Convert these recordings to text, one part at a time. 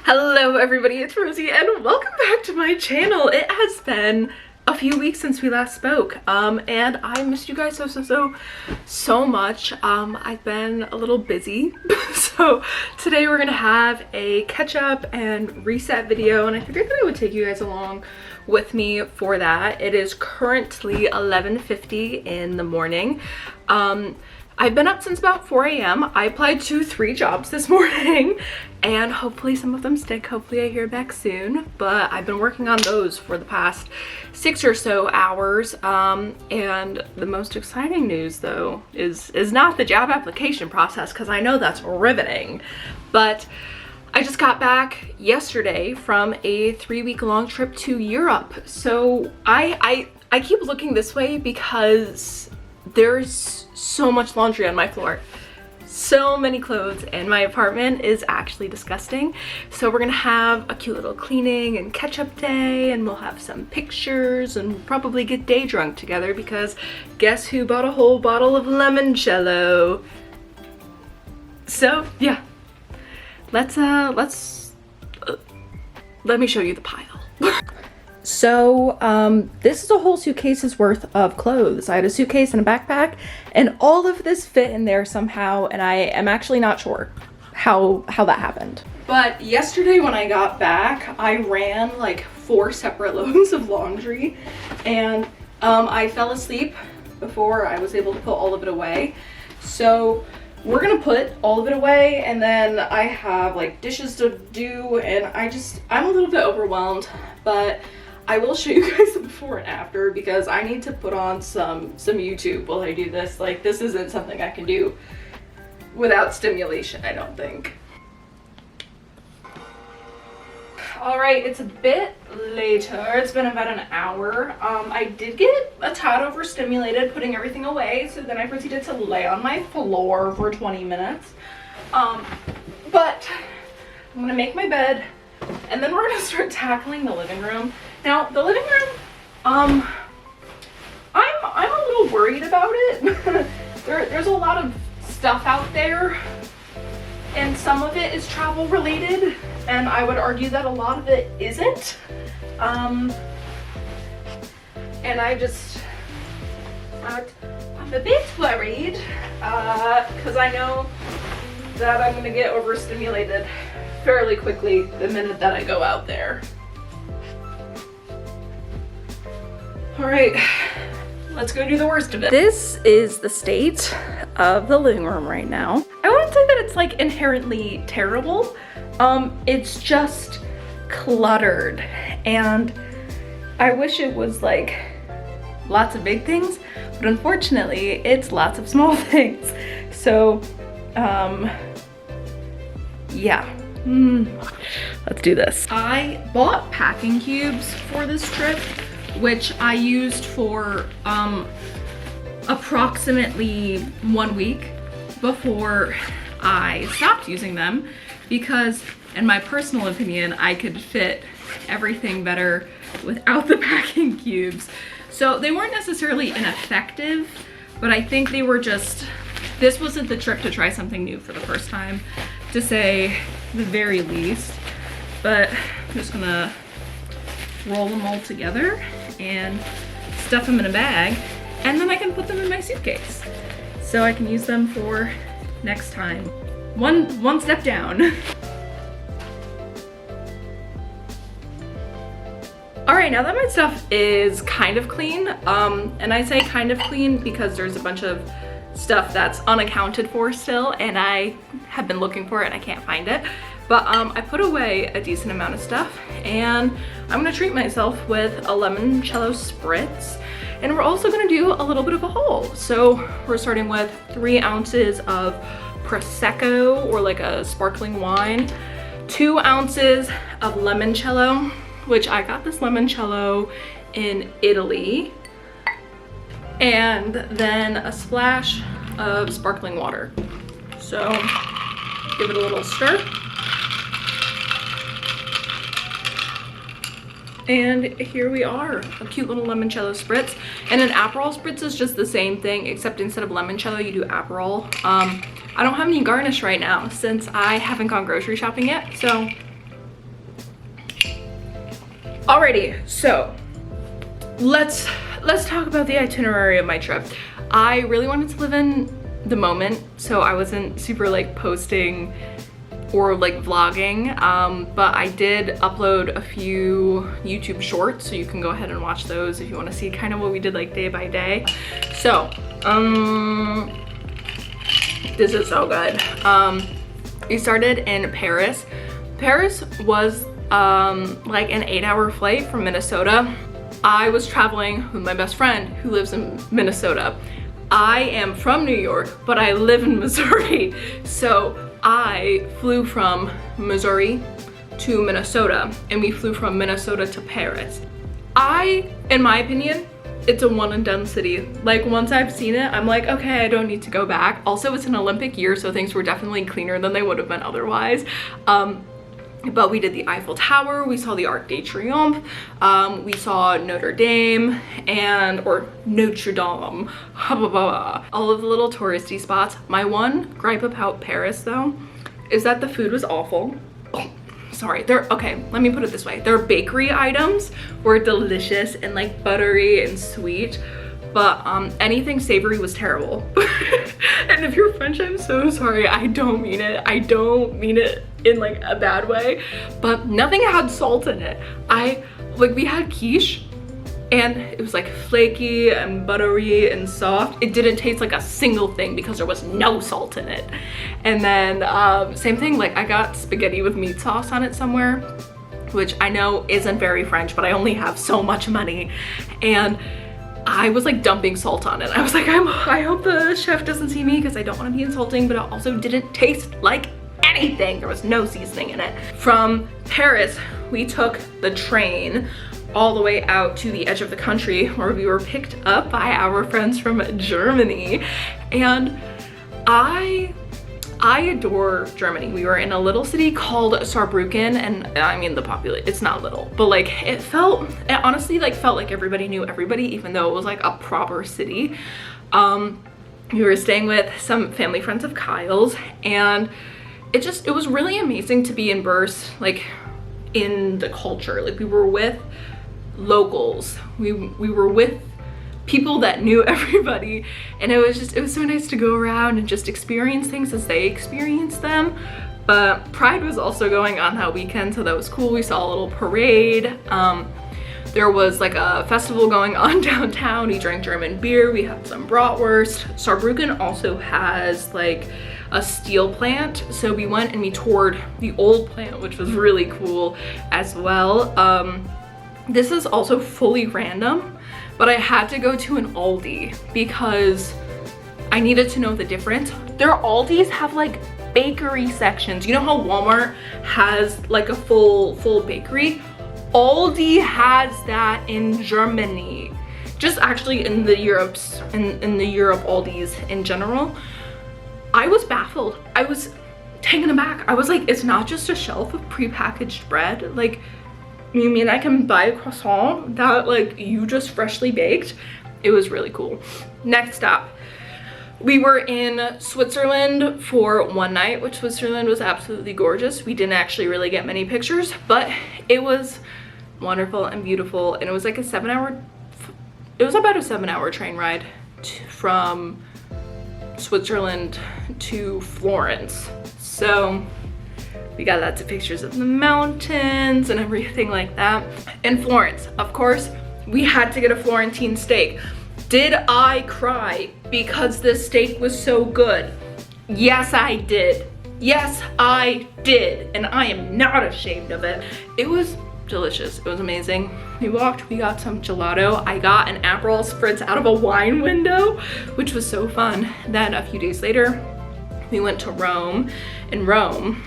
Hello everybody, it's Rosie and welcome back to my channel. It has been a few weeks since we last spoke and I missed you guys so much. I've been a little busy so today we're gonna have a catch up and reset video, and I figured that I would take you guys along with me for that. It is currently 11:50 in the morning. I've been up since about 4 a.m. I applied to 3 jobs this morning and hopefully some of them stick. Hopefully I hear back soon, but I've been working on those for the past 6 or so hours. And the most exciting news though is not the job application process, because I know that's riveting, but I just got back yesterday from a 3-week-long trip to Europe. So I keep looking this way because there's so much laundry on my floor, so many clothes, and my apartment is actually disgusting. So we're gonna have a cute little cleaning and catch up day, and we'll have some pictures and we'll probably get day drunk together, because guess who bought a whole bottle of Limoncello? So yeah, let me show you the pile. So this is a whole suitcase's worth of clothes. I had a suitcase and a backpack, and all of this fit in there somehow, and I am actually not sure how that happened. But yesterday when I got back, I ran like 4 separate loads of laundry, and I fell asleep before I was able to put all of it away. So we're gonna put all of it away, and then I have like dishes to do, and I'm a little bit overwhelmed, but I will show you guys the before and after, because I need to put on some YouTube while I do this. Like, this isn't something I can do without stimulation, I don't think. All right, it's a bit later. It's been about an hour. I did get a tad overstimulated putting everything away, so then I proceeded to lay on my floor for 20 minutes. But I'm gonna make my bed, and then we're gonna start tackling the living room. Now, the living room, I'm a little worried about it. There's a lot of stuff out there, and some of it is travel related, and I would argue that a lot of it isn't. And I'm a bit worried, because I know that I'm gonna get overstimulated fairly quickly the minute that I go out there. All right, let's go do the worst of it. This is the state of the living room right now. I wouldn't say that it's like inherently terrible. It's just cluttered, and I wish it was like lots of big things, but unfortunately it's lots of small things. So yeah. Let's do this. I bought packing cubes for this trip, which I used for approximately 1 week before I stopped using them, because in my personal opinion I could fit everything better without the packing cubes. So they weren't necessarily ineffective, but I think they were just, this wasn't the trip to try something new for the first time, to say the very least. But I'm just gonna roll them all together and stuff them in a bag, and then I can put them in my suitcase so I can use them for next time. One step down. All right, now that my stuff is kind of clean, and I say kind of clean because there's a bunch of stuff that's unaccounted for still, and I have been looking for it and I can't find it. But I put away a decent amount of stuff, and I'm gonna treat myself with a Limoncello Spritz, and we're also gonna do a little bit of a haul. So we're starting with 3 ounces of Prosecco, or like a sparkling wine, 2 ounces of Limoncello, which I got this Limoncello in Italy, and then a splash of sparkling water. So give it a little stir. And here we are, a cute little Limoncello Spritz. And an Aperol Spritz is just the same thing, except instead of Limoncello, you do Aperol. I don't have any garnish right now since I haven't gone grocery shopping yet, so Alrighty, so let's talk about the itinerary of my trip. I really wanted to live in the moment, so I wasn't super like posting or like vlogging, but I did upload a few YouTube shorts, so you can go ahead and watch those if you want to see kind of what we did like day by day. So this is so good. We started in Paris. Paris was like an 8-hour flight from Minnesota. I was traveling with my best friend who lives in Minnesota. I am from New York, but I live in Missouri. So I flew from Missouri to Minnesota, and we flew from Minnesota to Paris. In my opinion, it's a one and done city. Like once I've seen it, I'm like, okay, I don't need to go back. Also, it's an Olympic year, so things were definitely cleaner than they would have been otherwise. But we did the Eiffel Tower, we saw the Arc de Triomphe, we saw Notre Dame or Notre Dame, all of the little touristy spots. My one gripe about Paris though, is that the food was awful. Oh, sorry, okay, let me put it this way. Their bakery items were delicious and like buttery and sweet, but anything savory was terrible. And if you're French, I'm so sorry. I don't mean it. I don't mean it in like a bad way, but nothing had salt in it. We had quiche and it was like flaky and buttery and soft. It didn't taste like a single thing because there was no salt in it. And then same thing, like I got spaghetti with meat sauce on it somewhere, which I know isn't very French, but I only have so much money. And I was like dumping salt on it. I was like, I hope the chef doesn't see me because I don't want to be insulting, but it also didn't taste like anything. There was no seasoning in it. From Paris, we took the train all the way out to the edge of the country where we were picked up by our friends from Germany. And I adore Germany. We were in a little city called Saarbrücken, and I mean the population, it's not little, but like it honestly like felt like everybody knew everybody, even though it was like a proper city. We were staying with some family friends of Kyle's, and it was really amazing to be immersed like in the culture. Like we were with locals, we were with people that knew everybody, and it was so nice to go around and just experience things as they experienced them. But Pride was also going on that weekend, so that was cool. We saw a little parade. There was like a festival going on downtown. We drank German beer, we had some bratwurst. Saarbrücken also has like a steel plant, so we went and we toured the old plant, which was really cool as well. This is also fully random, but I had to go to an Aldi because I needed to know the difference. Their Aldis have like bakery sections. You know how Walmart has like a full bakery? Aldi has that in Germany. Just actually in the Europe Aldis in general. I was baffled. I was taken aback. I was like, it's not just a shelf of prepackaged bread. Like, you mean I can buy a croissant that like you just freshly baked? It was really cool. Next stop, we were in Switzerland for one night, which Switzerland was absolutely gorgeous. We didn't actually really get many pictures, but it was wonderful and beautiful. And it was like about a 7-hour train ride from Switzerland to Florence. So we got lots of pictures of the mountains and everything like that. In Florence, of course, we had to get a Florentine steak. Did I cry because the steak was so good? Yes, I did. Yes, I did. And I am not ashamed of it. It was delicious. It was amazing. We got some gelato. I got an Aperol Spritz out of a wine window, which was so fun. Then a few days later, we went to Rome. In Rome,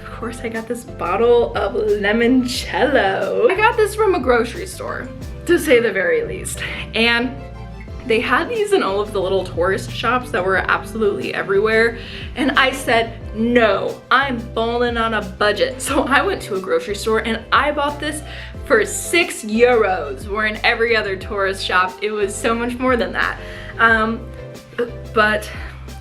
of course, I got this bottle of Limoncello. I got this from a grocery store, to say the very least. And they had these in all of the little tourist shops that were absolutely everywhere. And I said, no, I'm balling on a budget. So I went to a grocery store and I bought this for €6, where in every other tourist shop, it was so much more than that. But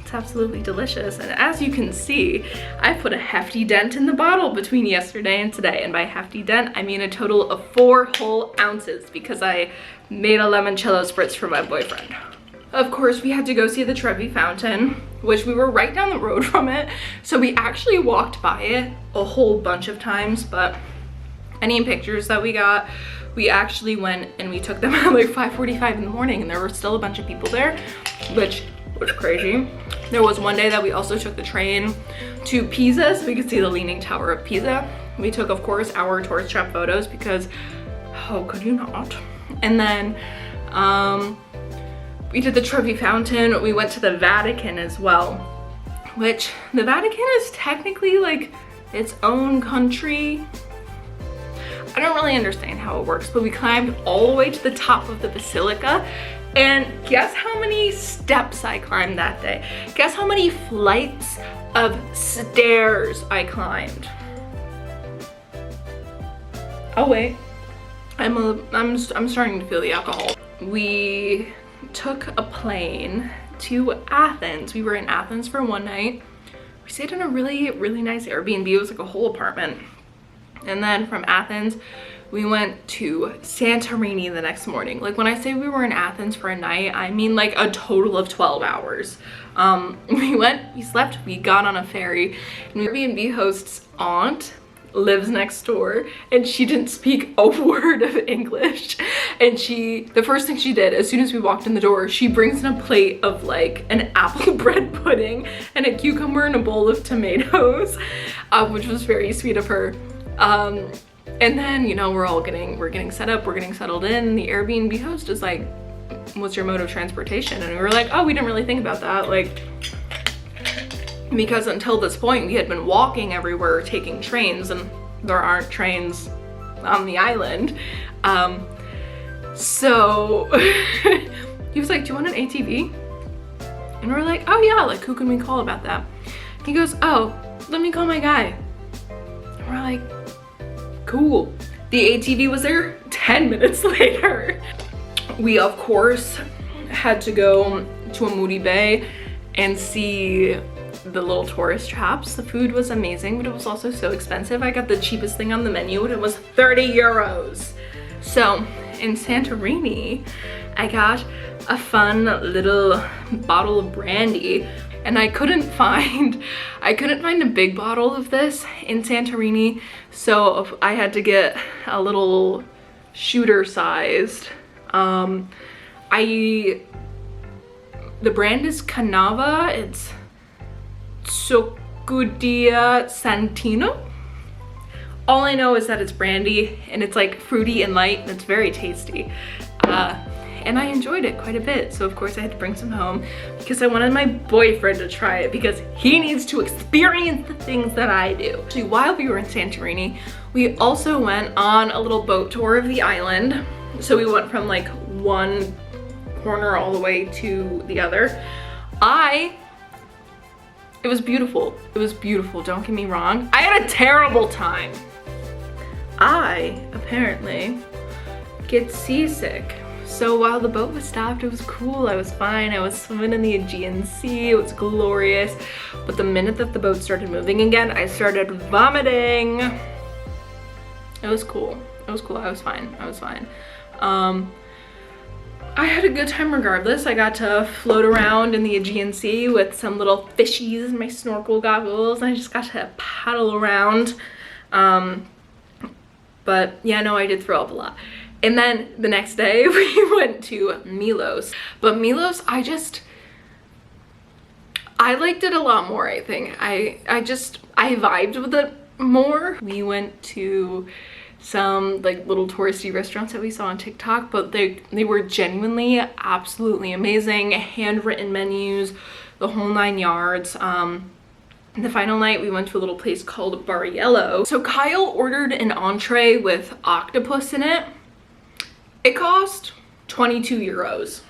It's absolutely delicious. And as you can see, I put a hefty dent in the bottle between yesterday and today. And by hefty dent, I mean a total of 4 whole ounces because I made a limoncello spritz for my boyfriend. Of course, we had to go see the Trevi Fountain, which we were right down the road from it. So we actually walked by it a whole bunch of times, but any pictures that we got, we actually went and we took them at like 5:45 in the morning, and there were still a bunch of people there, which was crazy. There was one day that we also took the train to Pisa so we could see the Leaning Tower of Pisa. We took, of course, our tourist trap photos because how could you not? And then we did the Trevi Fountain. We went to the Vatican as well, which the Vatican is technically like its own country. I don't really understand how it works, but we climbed all the way to the top of the basilica, and guess how many steps I climbed that day? Guess how many flights of stairs I climbed? Oh wait, I'm starting to feel the alcohol. We took a plane to Athens. We were in Athens for one night. We stayed in a really nice Airbnb. It was like a whole apartment. And then from Athens, we went to Santorini the next morning. Like when I say we were in Athens for a night, I mean like a total of 12 hours. We slept, we got on a ferry, and the Airbnb host's aunt lives next door, and she didn't speak a word of English. And the first thing she did, as soon as we walked in the door, she brings in a plate of like an apple bread pudding and a cucumber and a bowl of tomatoes, which was very sweet of her. And then, you know, we're getting set up, we're getting settled in. The Airbnb host is like, what's your mode of transportation? And we were like, oh, we didn't really think about that. Like, because until this point we had been walking everywhere, taking trains, and there aren't trains on the island. So he was like, do you want an ATV? And we're like, oh yeah, like who can we call about that? He goes, oh, let me call my guy. And we're like, cool. The ATV was there 10 minutes later. We of course had to go to Amudi Bay and see the little tourist traps. The food was amazing, but it was also so expensive. I got the cheapest thing on the menu and it was 30 euros. So in Santorini, I got a fun little bottle of brandy, and I couldn't find a big bottle of this in Santorini, so I had to get a little shooter sized. The brand is Canava. It's Succudia Santino. All I know is that it's brandy and it's like fruity and light, and it's very tasty. And I enjoyed it quite a bit. So of course I had to bring some home because I wanted my boyfriend to try it because he needs to experience the things that I do. Actually, while we were in Santorini, we also went on a little boat tour of the island. So we went from like one corner all the way to the other. It was beautiful. It was beautiful, don't get me wrong. I had a terrible time. I apparently get seasick. So while the boat was stopped, it was cool, I was fine. I was swimming in the Aegean Sea, it was glorious. But the minute that the boat started moving again, I started vomiting. It was cool, I was fine, I had a good time regardless. I got to float around in the Aegean Sea with some little fishies in my snorkel goggles, and I just got to paddle around. But yeah, no, I did throw up a lot. And then the next day we went to Milos. But Milos, I liked it a lot more, I think. I vibed with it more. We went to some like little touristy restaurants that we saw on TikTok, but they were genuinely absolutely amazing. Handwritten menus, the whole 9 yards. The final night we went to a little place called Bariello. So Kyle ordered an entree with octopus in it. It cost 22 euros.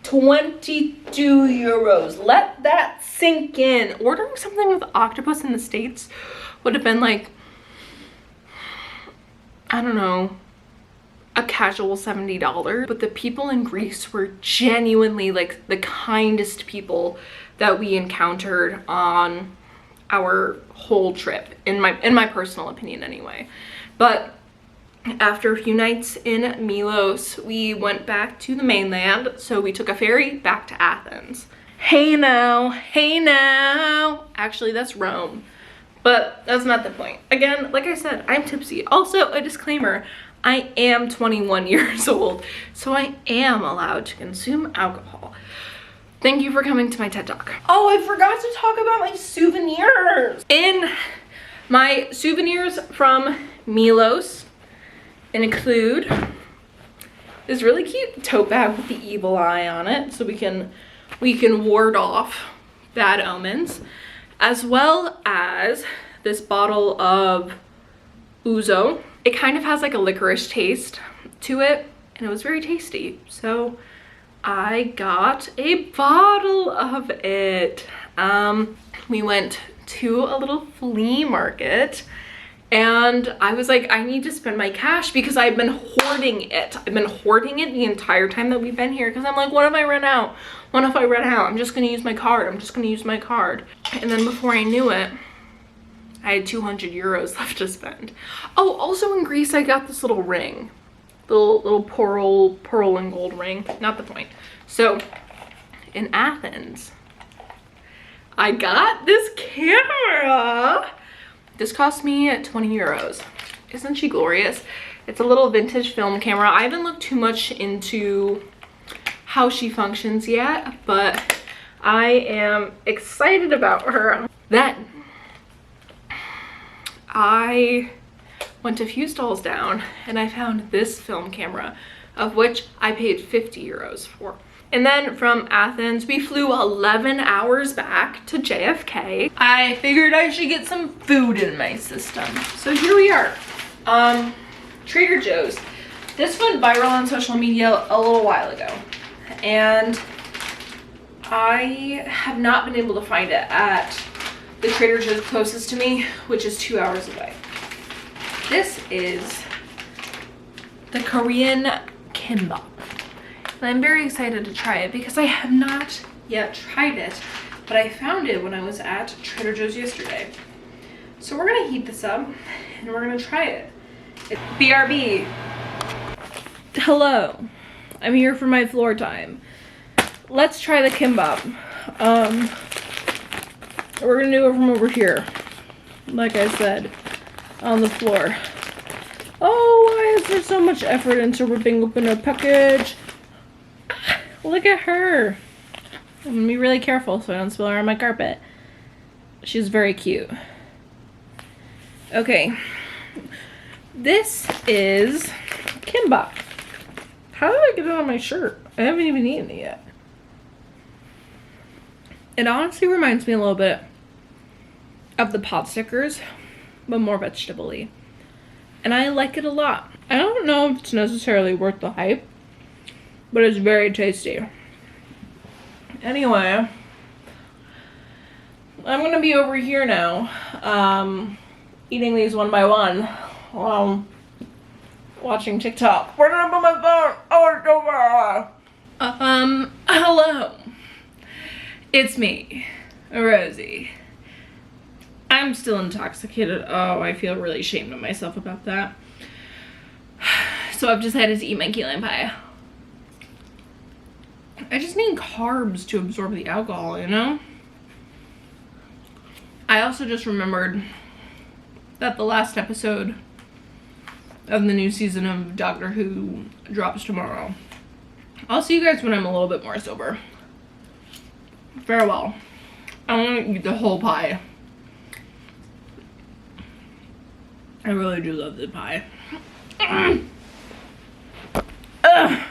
22 euros. Let that sink in. Ordering something with octopus in the States would have been like, I don't know, a casual $70, but the people in Greece were genuinely like the kindest people that we encountered on our whole trip, in my personal opinion anyway. But after a few nights in Milos, we went back to the mainland, so we took a ferry back to Athens. Hey now, actually that's Rome, but that's not the point. Again, like I said, I'm tipsy. Also, a disclaimer, I am 21 years old, so I am allowed to consume alcohol. Thank you for coming to my TED Talk. Oh, I forgot to talk about my souvenirs. In my souvenirs from Milos include this really cute tote bag with the evil eye on it, so we can ward off bad omens, as well as this bottle of ouzo. It kind of has like a licorice taste to it, and it was very tasty, so I got a bottle of it. We went to a little flea market, and I was like, I need to spend my cash because I've been hoarding it. I've been hoarding it the entire time that we've been here, because I'm like, what if I run out? What if I run out? I'm just gonna use my card. And then before I knew it, I had 200 euros left to spend. Oh, also in Greece, I got this little ring. Little pearl and gold ring. Not the point. So, in Athens, I got this camera. This cost me 20 euros. Isn't she glorious? It's a little vintage film camera. I haven't looked too much into how she functions yet, but I am excited about her. Then I went a few stalls down and I found this film camera, of which I paid 50 euros for. And then from Athens, we flew 11 hours back to JFK. I figured I should get some food in my system. So here we are. Trader Joe's. This went viral on social media a little while ago, and I have not been able to find it at the Trader Joe's closest to me, which is 2 hours away. This is the Korean kimbap. And I'm very excited to try it because I have not yet tried it, but I found it when I was at Trader Joe's yesterday. So we're gonna heat this up and we're gonna try it. BRB. Hello, I'm here for my floor time. Let's try the kimbap. We're gonna do it from over here, like I said, on the floor. Oh, why is there so much effort into ripping open a package? Look at her. I'm gonna be really careful so I don't spill her on my carpet. She's very cute. Okay. This is kimbap. How did I get it on my shirt? I haven't even eaten it yet. It honestly reminds me a little bit of the pot stickers, but more vegetable-y. And I like it a lot. I don't know if it's necessarily worth the hype, but it's very tasty. Anyway, I'm gonna be over here now, eating these one by one while watching TikTok. Where did I put my phone? Oh, it's over. Hello. It's me, Rosie. I'm still intoxicated. Oh, I feel really ashamed of myself about that. So I've decided to eat my key lime pie. I just need carbs to absorb the alcohol, you know? I also just remembered that the last episode of the new season of Doctor Who drops tomorrow. I'll see you guys when I'm a little bit more sober. Farewell. I want to eat the whole pie. I really do love the pie. Ugh.